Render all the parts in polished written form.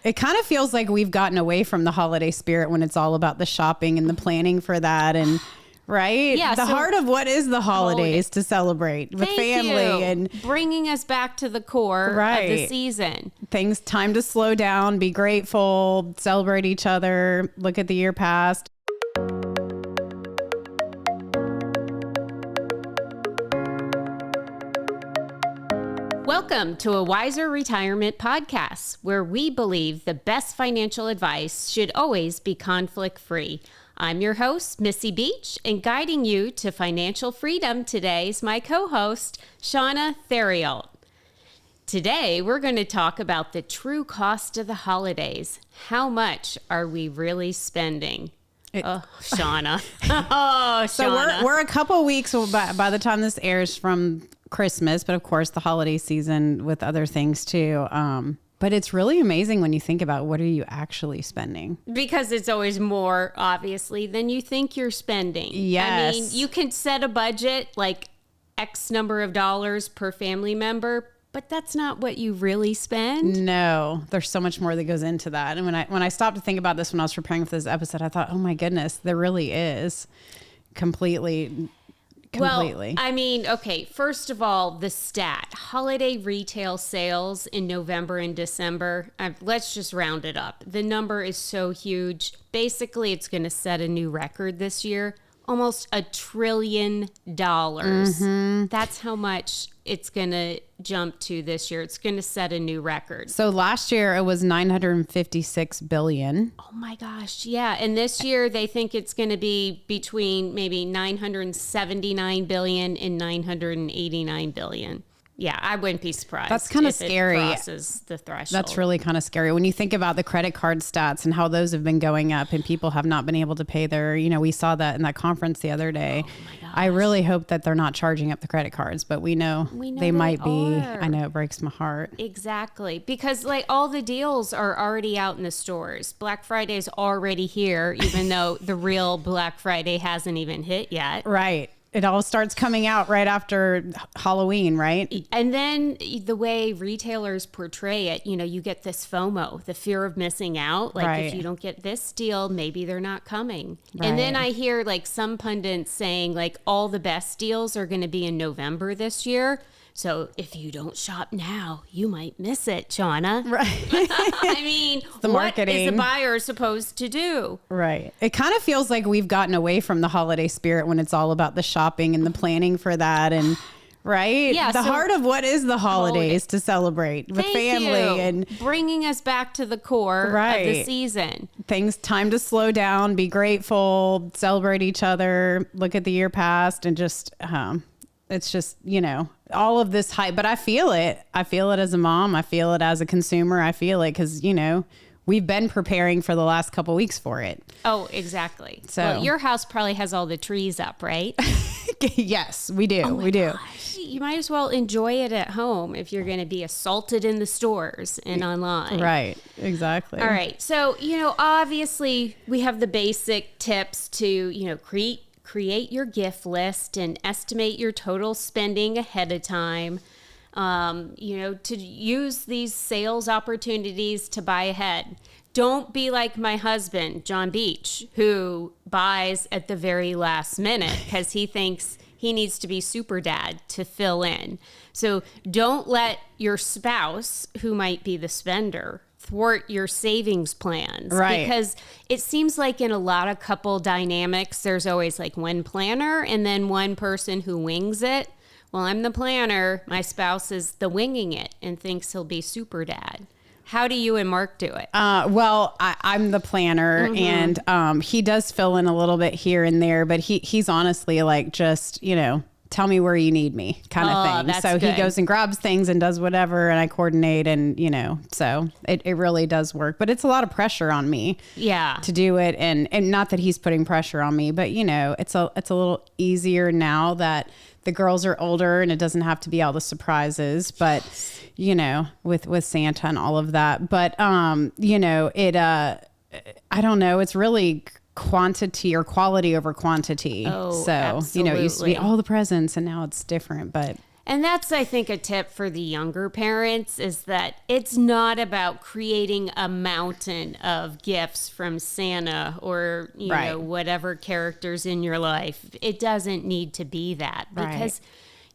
It kind of feels like we've gotten away from the holiday spirit when it's all about the shopping and the planning for that. And right? Yeah. The heart of what is the holidays to celebrate with family and bringing us back to the core of the season. Things, time to slow down, be grateful, celebrate each other, look at the year past. Welcome to a Wiser Retirement Podcast, where we believe the best financial advice should always be conflict-free. I'm your host, Missy Beach, and guiding you to financial freedom today is my co-host, Shauna Theriault. Today, we're going to talk about the true cost of the holidays. How much are we really spending? Shauna. Oh, Shauna. So we're a couple weeks by the time this airs from Christmas, but of course the holiday season with other things too. But it's really amazing when you think about what are you actually spending? Because it's always more, obviously, than you think you're spending. Yes. I mean, you can set a budget like X number of dollars per family member, but that's not what you really spend. No, there's so much more that goes into that. And when I stopped to think about this when I was preparing for this episode, I thought, oh my goodness, there really is completely. Well, I mean, okay, first of all, the stat, holiday retail sales in November and December, let's just round it up. The number is so huge. Basically, it's going to set a new record this year, almost $1 trillion. Mm-hmm. That's how much it's going to jump to this year. It's going to set a new record. So last year it was 956 billion. Oh my gosh. Yeah. And this year they think it's going to be between maybe 979 billion and 989 billion. Yeah, I wouldn't be surprised. That's kind of scary. It crosses the threshold. That's really kind of scary when you think about the credit card stats and how those have been going up and people have not been able to pay their, we saw that in that conference the other day. Oh my gosh. I really hope that they're not charging up the credit cards, but we know they might be. I know, it breaks my heart. Exactly. Because like all the deals are already out in the stores. Black Friday is already here, even though the real Black Friday hasn't even hit yet. Right. It all starts coming out right after Halloween, right? And then the way retailers portray it, you get this FOMO, the fear of missing out. Like if you don't get this deal, maybe they're not coming. Right. And then I hear like some pundits saying like all the best deals are going to be in November this year. So if you don't shop now, you might miss it, Shauna. Right. I mean, the marketing. What is a buyer supposed to do? Right. It kind of feels like we've gotten away from the holiday spirit when it's all about the shopping and the planning for that. And right. Yeah. The heart of what is the holidays to celebrate with family and bringing us back to the core of the season. Things, time to slow down, be grateful, celebrate each other, look at the year past, and just, it's just, all of this hype, but I feel it. I feel it as a mom. I feel it as a consumer. I feel it because, we've been preparing for the last couple weeks for it. Oh, exactly. So your house probably has all the trees up, right? Yes, we do. We do. You might as well enjoy it at home if you're going to be assaulted in the stores and online. Right. Exactly. All right. So, obviously we have the basic tips to, create your gift list and estimate your total spending ahead of time. To use these sales opportunities to buy ahead. Don't be like my husband, John Beach, who buys at the very last minute because he thinks he needs to be super dad to fill in. So don't let your spouse, who might be the spender, thwart your savings plans. Right. Because it seems like in a lot of couple dynamics, there's always like one planner and then one person who wings it. Well, I'm the planner. My spouse is the winging it and thinks he'll be super dad. How do you and Mark do it? Well, I'm the planner, mm-hmm. and he does fill in a little bit here and there, but he's honestly like just, tell me where you need me kind of thing. That's so good. He goes and grabs things and does whatever, and I coordinate, and so it really does work. But it's a lot of pressure on me, to do it, and not that he's putting pressure on me, but it's a little easier now that the girls are older and it doesn't have to be all the surprises, but with Santa and all of that. But it I don't know, it's really quantity or quality over quantity. Oh, so absolutely. it used to be all the presents and now it's different, but And that's, I think, a tip for the younger parents is that it's not about creating a mountain of gifts from Santa or, you know, whatever characters in your life. It doesn't need to be that because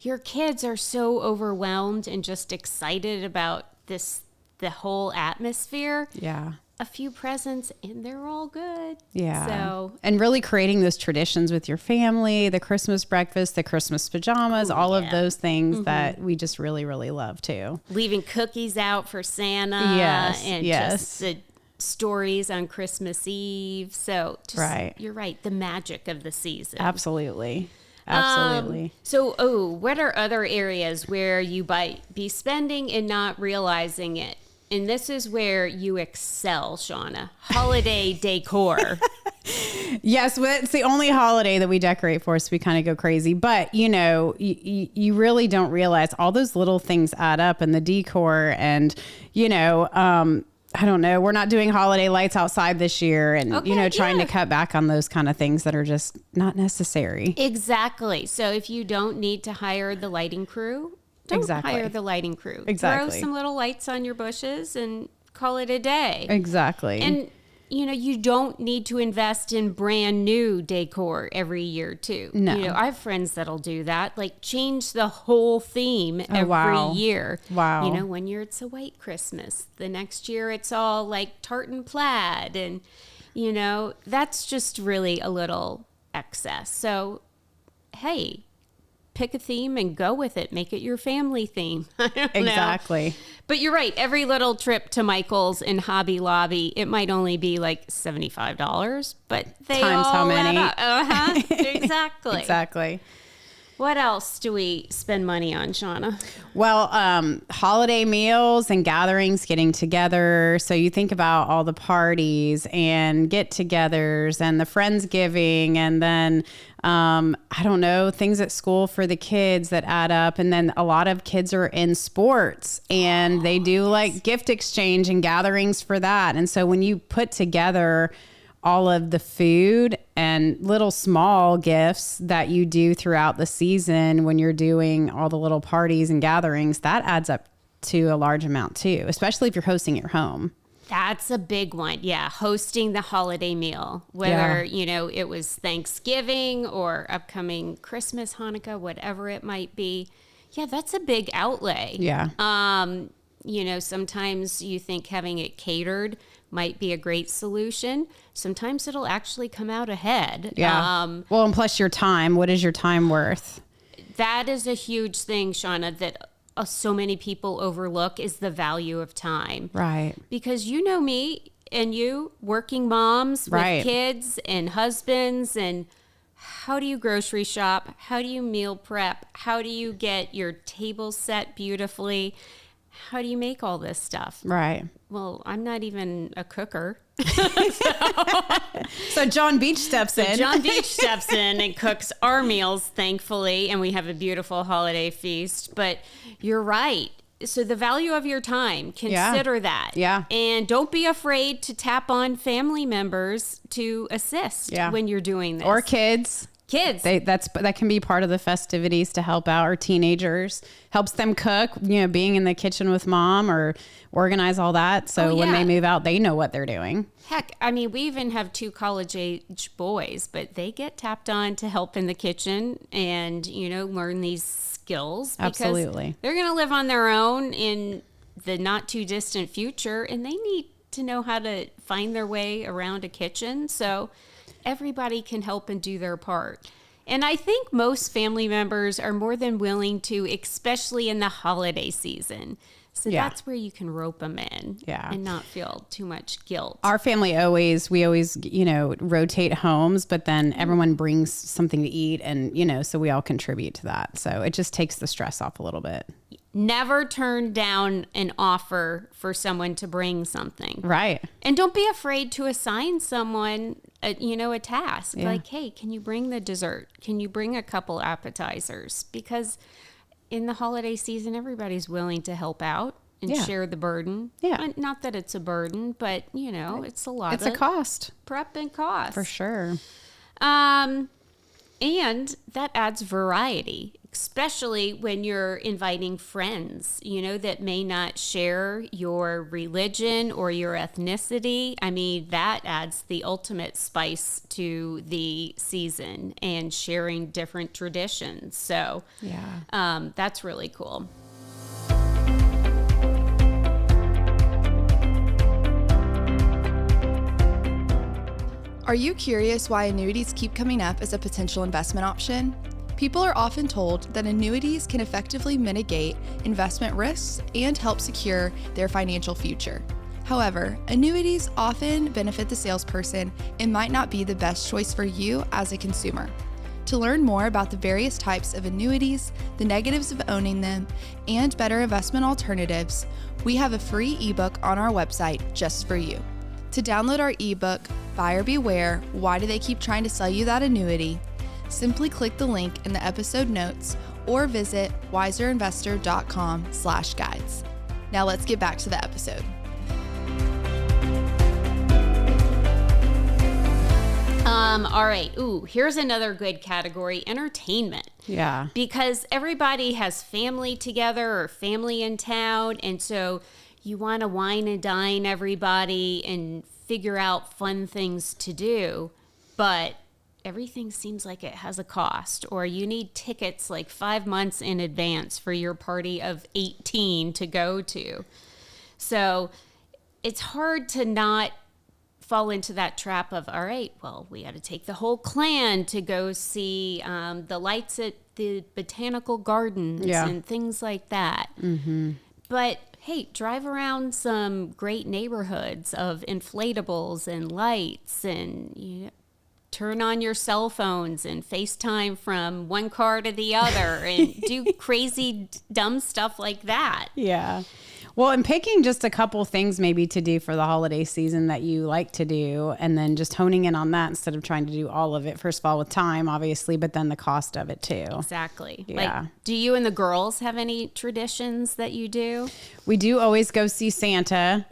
your kids are so overwhelmed and just excited about the whole atmosphere. Yeah. A few presents and they're all good. Yeah. So, and really creating those traditions with your family, the Christmas breakfast, the Christmas pajamas, all of those things that we just really, really love too. Leaving cookies out for Santa. And just the stories on Christmas Eve. So just, you're right. The magic of the season. Absolutely. So, what are other areas where you might be spending and not realizing it? And this is where you excel, Shauna. Holiday decor. Yes, well, it's the only holiday that we decorate for, so we kind of go crazy. But, you know, you really don't realize all those little things add up in the decor. And, you know, I don't know, we're not doing holiday lights outside this year and, you know, trying to cut back on those kind of things that are just not necessary. Exactly. So if you don't need to hire the lighting crew, don't hire the lighting crew. Throw some little lights on your bushes and call it a day. Exactly. And, you know, you don't need to invest in brand new decor every year, too. No. You know, I have friends that'll do that. Like, change the whole theme every year. Wow. You know, one year it's a white Christmas. The next year it's all, like, tartan plaid. And, you know, that's just really a little excess. So, hey, pick a theme and go with it. Make it your family theme. I don't know. But you're right. Every little trip to Michael's and Hobby Lobby, it might only be like $75, but they times all how many? Add up. Exactly. Exactly. What else do we spend money on, Shauna? Well, holiday meals and gatherings, getting together. So you think about all the parties and get-togethers and the Friendsgiving, and then I don't know, things at school for the kids that add up. And then a lot of kids are in sports and they do like gift exchange and gatherings for that. And so when you put together all of the food and little small gifts that you do throughout the season when you're doing all the little parties and gatherings, that adds up to a large amount too, especially if you're hosting at home. That's a big one. Yeah. Hosting the holiday meal, whether, you know, it was Thanksgiving or upcoming Christmas, Hanukkah, whatever it might be. Yeah, that's a big outlay. Yeah. You know, sometimes you think having it catered might be a great solution. Sometimes it'll actually come out ahead. Yeah. Well, and plus your time. What is your time worth? That is a huge thing, Shauna, that so many people overlook is the value of time. Right. Because you know me and you, working moms with kids and husbands, and how do you grocery shop? How do you meal prep? How do you get your table set beautifully? How do you make all this stuff? Right. Well, I'm not even a cooker. So John Beach steps in. John Beach steps in and cooks our meals, thankfully, and we have a beautiful holiday feast. But you're right. So the value of your time, consider that. Yeah. And don't be afraid to tap on family members to assist when you're doing this. Or kids. That can be part of the festivities to help out, or teenagers, helps them cook, you know, being in the kitchen with mom or organize all that. So when they move out, they know what they're doing. Heck, I mean, we even have 2 college-age boys, but they get tapped on to help in the kitchen and, you know, learn these skills. Absolutely. They're going to live on their own in the not too distant future, and they need to know how to find their way around a kitchen. So everybody can help and do their part. And I think most family members are more than willing to, especially in the holiday season. So that's where you can rope them in and not feel too much guilt. Our family we always, you know, rotate homes, but then everyone brings something to eat and, you know, so we all contribute to that. So it just takes the stress off a little bit. Never turn down an offer for someone to bring something. Right. And don't be afraid to assign someone, a task. Yeah. Like, hey, can you bring the dessert? Can you bring a couple appetizers? Because in the holiday season, everybody's willing to help out and share the burden. Yeah. Not that it's a burden, but, you know, it's a lot It's a cost. Prep and cost. For sure. And that adds variety, especially when you're inviting friends, that may not share your religion or your ethnicity. I mean, that adds the ultimate spice to the season and sharing different traditions. So that's really cool. Are you curious why annuities keep coming up as a potential investment option? People are often told that annuities can effectively mitigate investment risks and help secure their financial future. However, annuities often benefit the salesperson and might not be the best choice for you as a consumer. To learn more about the various types of annuities, the negatives of owning them, and better investment alternatives, we have a free ebook on our website just for you. To download our ebook, Buyer Beware, Why Do They Keep Trying to Sell You That Annuity? Simply click the link in the episode notes or visit wiserinvestor.com/guides. Now let's get back to the episode. All right. Ooh, here's another good category, entertainment. Yeah. Because everybody has family together or family in town. And so you want to wine and dine everybody and figure out fun things to do. But everything seems like it has a cost, or you need tickets like 5 months in advance for your party of 18 to go to. So it's hard to not fall into that trap of, all right, well, we got to take the whole clan to go see the lights at the botanical gardens and things like that. Mm-hmm. But hey, drive around some great neighborhoods of inflatables and lights, and turn on your cell phones and FaceTime from one car to the other and do crazy, dumb stuff like that. Yeah. Well, and picking just a couple things maybe to do for the holiday season that you like to do, and then just honing in on that instead of trying to do all of it. First of all, with time, obviously, but then the cost of it too. Exactly. Yeah. Like, do you and the girls have any traditions that you do? We do always go see Santa.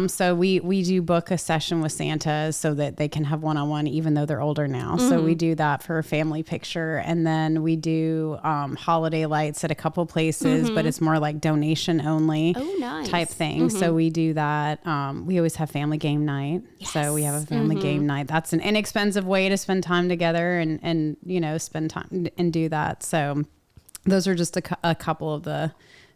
So we do book a session with Santa so that they can have one-on-one, even though they're older now. Mm-hmm. So we do that for a family picture. And then we do holiday lights at a couple places, but it's more like donation only type thing. Mm-hmm. So we do that. We always have family game night. Yes. So we have a family game night. That's an inexpensive way to spend time together and spend time and do that. So those are just a couple of the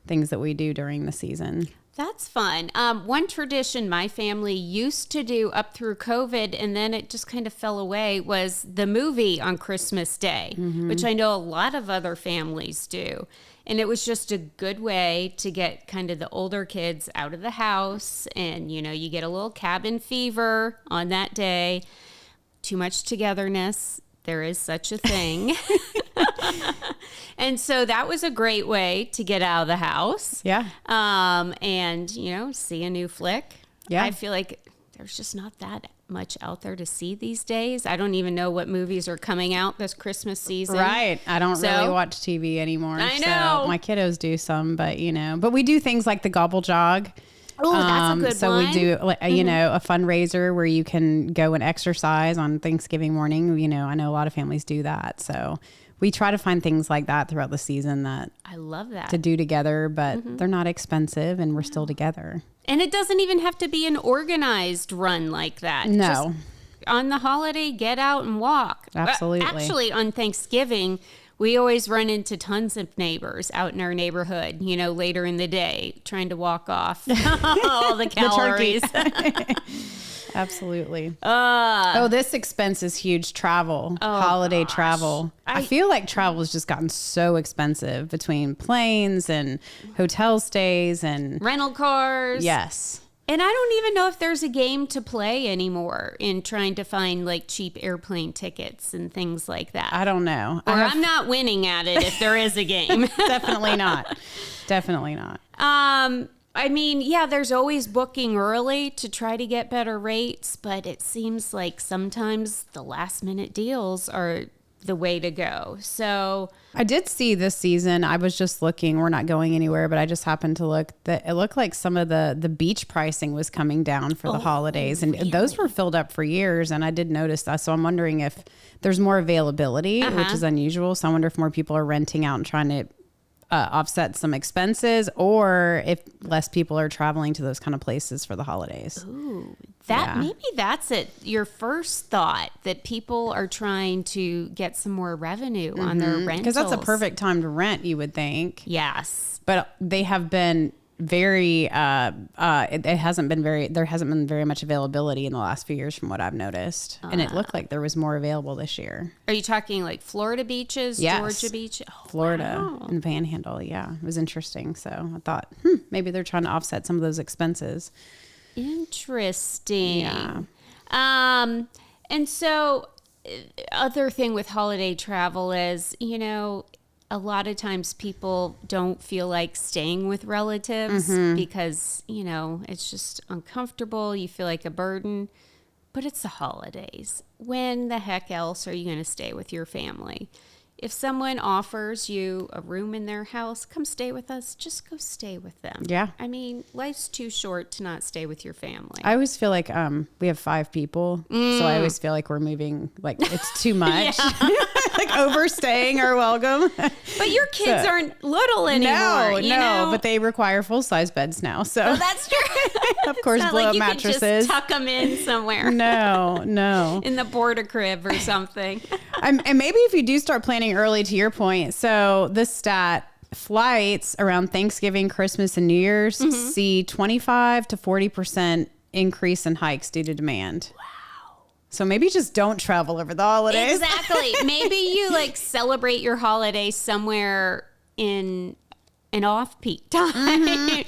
things that we do during the season. That's fun. One tradition my family used to do up through COVID, and then it just kind of fell away, was the movie on Christmas Day, which I know a lot of other families do. And it was just a good way to get kind of the older kids out of the house. And, you get a little cabin fever on that day. Too much togetherness. There is such a thing. And so that was a great way to get out of the house. Yeah. And, see a new flick. Yeah. I feel like there's just not that much out there to see these days. I don't even know what movies are coming out this Christmas season. Right. I don't really watch TV anymore. I know. So my kiddos do some, but we do things like the Gobble Jog. Oh, that's a good one. So we do, a fundraiser where you can go and exercise on Thanksgiving morning. I know a lot of families do that. So we try to find things like that throughout the season that I love that to do together, but they're not expensive and we're still together. And it doesn't even have to be an organized run like that. No. Just on the holiday, get out and walk. Absolutely. Actually, on Thanksgiving, we always run into tons of neighbors out in our neighborhood, later in the day, trying to walk off all the calories. Absolutely. This expense is huge. Travel, holiday travel. I feel like travel has just gotten so expensive between planes and hotel stays and rental cars. Yes. And I don't even know if there's a game to play anymore in trying to find like cheap airplane tickets and things like that. I don't know. Or I'm not winning at it if there is a game. Definitely not. Definitely not. I mean, yeah, there's always booking early to try to get better rates, but it seems like sometimes the last minute deals are the way to go. So I did see this season, I was just looking, we're not going anywhere, but I just happened to look that it looked like some of the beach pricing was coming down for the holidays, and those were filled up for years. And I did notice that. So I'm wondering if there's more availability, which is unusual. So I wonder if more people are renting out and trying to offset some expenses, or if less people are traveling to those kind of places for the holidays. Ooh, maybe that's it. Your first thought, that people are trying to get some more revenue on their rentals. Because that's a perfect time to rent, you would think. Yes. But they have been very, there hasn't been very much availability in the last few years from what I've noticed. And it looked like there was more available this year. Are you talking like Florida beaches, Georgia beach? Oh, Florida and the Panhandle. Yeah, it was interesting. So I thought, maybe they're trying to offset some of those expenses. Interesting. Yeah. And so other thing with holiday travel is, a lot of times people don't feel like staying with relatives because, it's just uncomfortable. You feel like a burden, but it's the holidays. When the heck else are you going to stay with your family? If someone offers you a room in their house, come stay with us, just go stay with them. Yeah. I mean, life's too short to not stay with your family. I always feel like we have 5 people. So I always feel like we're moving, like it's too much. Like overstaying our welcome. But your kids aren't little anymore. No, but they require full-size beds now. So that's true. Of course, blow up mattresses. Just tuck them in somewhere. No. In the border crib or something. And maybe if you do start planning early, to your point. So this stat, flights around Thanksgiving, Christmas, and New Year's see 25 to 40% increase in hikes due to demand. Wow. So maybe just don't travel over the holidays. Exactly. Maybe you celebrate your holiday somewhere in an off-peak time.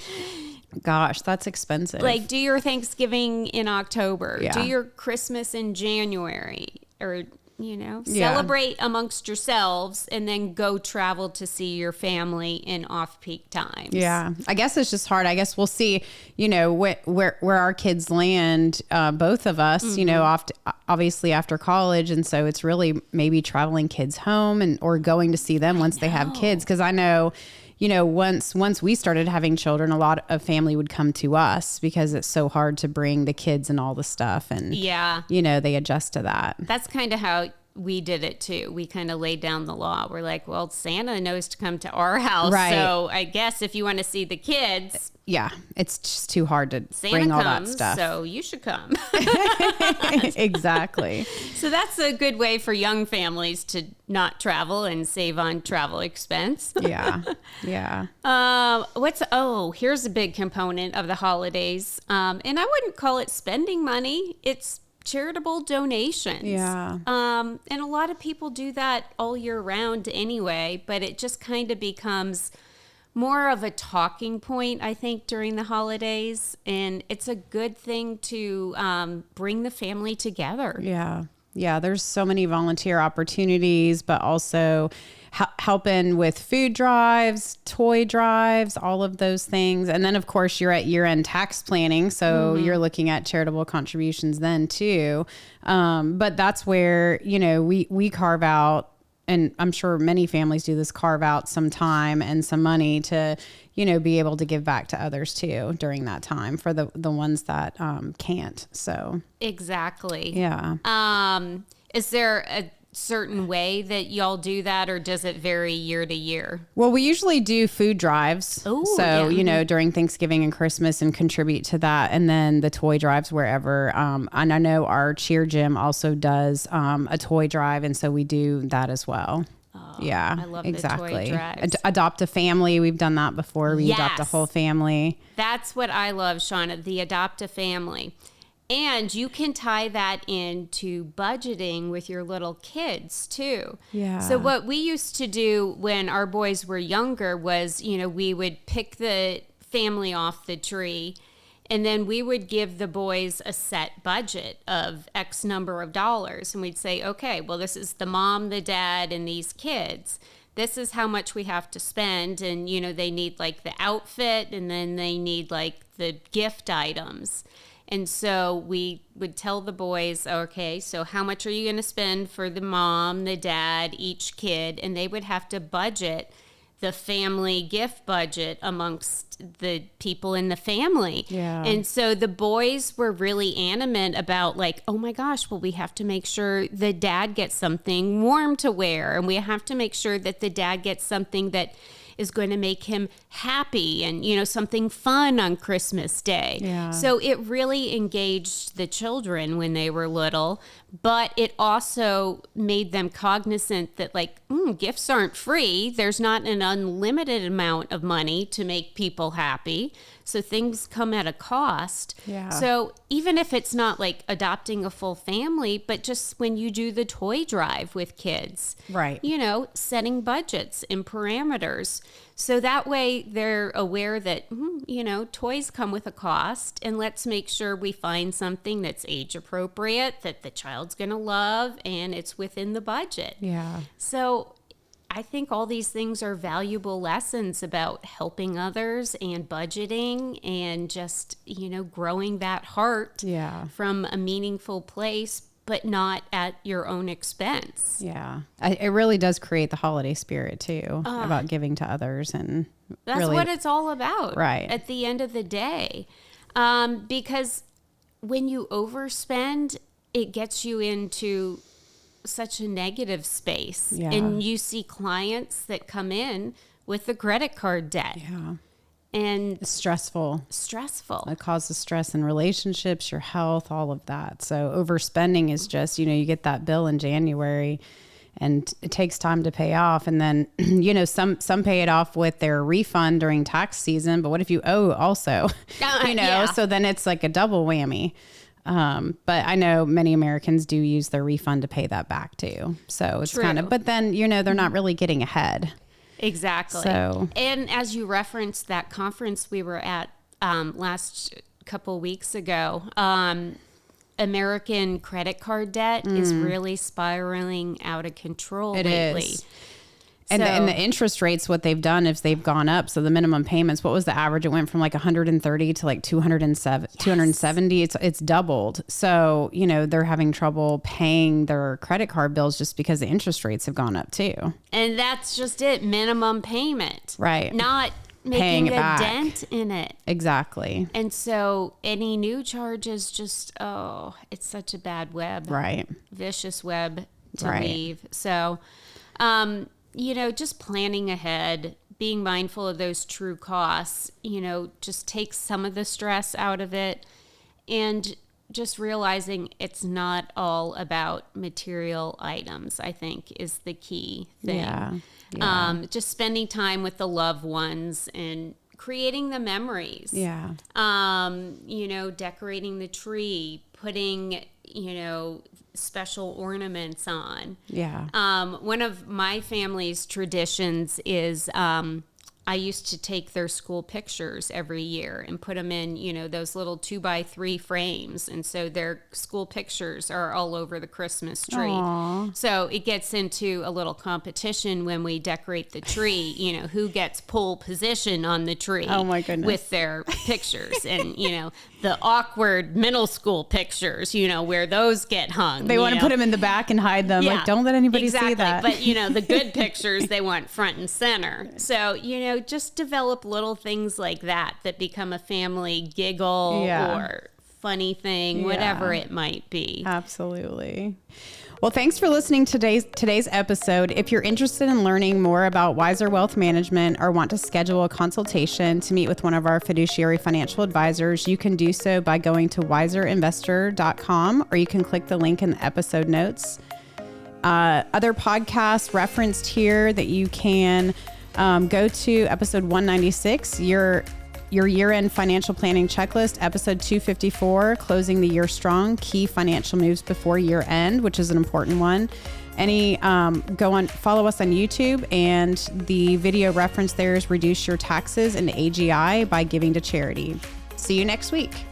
Gosh, that's expensive. Like do your Thanksgiving in October. Yeah. Do your Christmas in January, or celebrate amongst yourselves and then go travel to see your family in off-peak times. Yeah. I guess it's just hard. I guess we'll see, where our kids land, both of us, obviously after college. And so it's really maybe traveling kids home or going to see them once they have kids. Because I know, once we started having children, a lot of family would come to us because it's so hard to bring the kids and all the stuff. And, they adjust to that. That's kind of how we did it too. We kind of laid down the law. We're like, well, Santa knows to come to our house. Right. So I guess if you want to see the kids. Yeah. It's just too hard to Santa bring all comes, that stuff. So you should come. Exactly. So that's a good way for young families to not travel and save on travel expense. Yeah. Here's a big component of the holidays. And I wouldn't call it spending money. It's charitable donations. Yeah. And a lot of people do that all year round anyway, but it just kind of becomes more of a talking point, I think, during the holidays. And it's a good thing to bring the family together. Yeah. Yeah. There's so many volunteer opportunities, but also helping with food drives, toy drives, all of those things. And then, of course, you're at year-end tax planning. So you're looking at charitable contributions then, too. But that's where, we carve out, and I'm sure many families do this, carve out some time and some money to, be able to give back to others, too, during that time for the ones that can't. So exactly. Yeah. Is there a certain way that y'all do that, or does it vary year to year? Well, we usually do food drives. During Thanksgiving and Christmas, and contribute to that. And then the toy drives wherever. And I know our cheer gym also does a toy drive. And so we do that as well. Oh, yeah, I love exactly. The toy drives. Adopt a family. We've done that before. We adopt a whole family. That's what I love, Shauna, the adopt a family. And you can tie that into budgeting with your little kids too. Yeah. So what we used to do when our boys were younger was, we would pick the family off the tree, and then we would give the boys a set budget of X number of dollars. And we'd say, okay, well, this is the mom, the dad, and these kids. This is how much we have to spend. And, they need the outfit, and then they need the gift items. And so we would tell the boys, okay, so how much are you going to spend for the mom, the dad, each kid? And they would have to budget the family gift budget amongst the people in the family. Yeah. And so the boys were really animate about like, oh my gosh, well, we have to make sure the dad gets something warm to wear. And we have to make sure that the dad gets something that is going to make him happy and, you know, something fun on Christmas Day. Yeah. So it really engaged the children when they were little, but it also made them cognizant that like, gifts aren't free. There's not an unlimited amount of money to make people happy. So things come at a cost. Yeah. So even if it's not like adopting a full family, but just when you do the toy drive with kids, right? You know, setting budgets and parameters. So that way they're aware that, you know, toys come with a cost, and let's make sure we find something that's age appropriate, that the child's going to love, and it's within the budget. Yeah. So I think all these things are valuable lessons about helping others and budgeting and just, you know, growing that heart from a meaningful place, but not at your own expense. Yeah. It really does create the holiday spirit too, about giving to others. And that's really what it's all about, right? At the end of the day. Because when you overspend, it gets you into such a negative space. Yeah. And you see clients that come in with the credit card debt. Yeah. And it's stressful. It causes stress in relationships, your health, all of that. So overspending is just, you know, you get that bill in January and it takes time to pay off. And then, you know, some pay it off with their refund during tax season. But what if you owe also, you know, so then it's like a double whammy. But I know many Americans do use their refund to pay that back too. So it's kind of, but then, you know, they're not really getting ahead. Exactly. So, and as you referenced that conference we were at last couple weeks ago, American credit card debt is really spiraling out of control lately. Is. And the interest rates, what they've done is they've gone up. So the minimum payments, what was the average? It went from like 130 to like 270. It's doubled. So, you know, they're having trouble paying their credit card bills just because the interest rates have gone up too. And that's just it. Minimum payment. Right. Not making a dent in it. Exactly. And so any new charges just, it's such a bad web. Right. Vicious web to weave. So, you know, just planning ahead, being mindful of those true costs, you know, just takes some of the stress out of it, and just realizing it's not all about material items, I think, is the key thing. Yeah. Just spending time with the loved ones and creating the memories. Yeah. You know, decorating the tree, putting, you know, special ornaments on. Yeah. One of my family's traditions is I used to take their school pictures every year and put them in, you know, those little 2x3 frames. And so their school pictures are all over the Christmas tree. Aww. So it gets into a little competition when we decorate the tree, you know, who gets pole position on the tree. Oh my goodness. With their pictures. And, you know, the awkward middle school pictures, you know, where those get hung. They want to put them in the back and hide them. Yeah, like, don't let anybody see that. But, you know, the good pictures, they want front and center. So, you know, just develop little things like that become a family giggle or funny thing, whatever it might be. Absolutely. Well, thanks for listening to today's episode. If you're interested in learning more about Wiser Wealth Management or want to schedule a consultation to meet with one of our fiduciary financial advisors, you can do so by going to wiserinvestor.com, or you can click the link in the episode notes. Other podcasts referenced here that you can go to: episode 196, your year-end financial planning checklist; episode 254, closing the year strong, key financial moves before year end, which is an important one. Follow us on YouTube, and the video reference there is reduce your taxes and AGI by giving to charity. See you next week.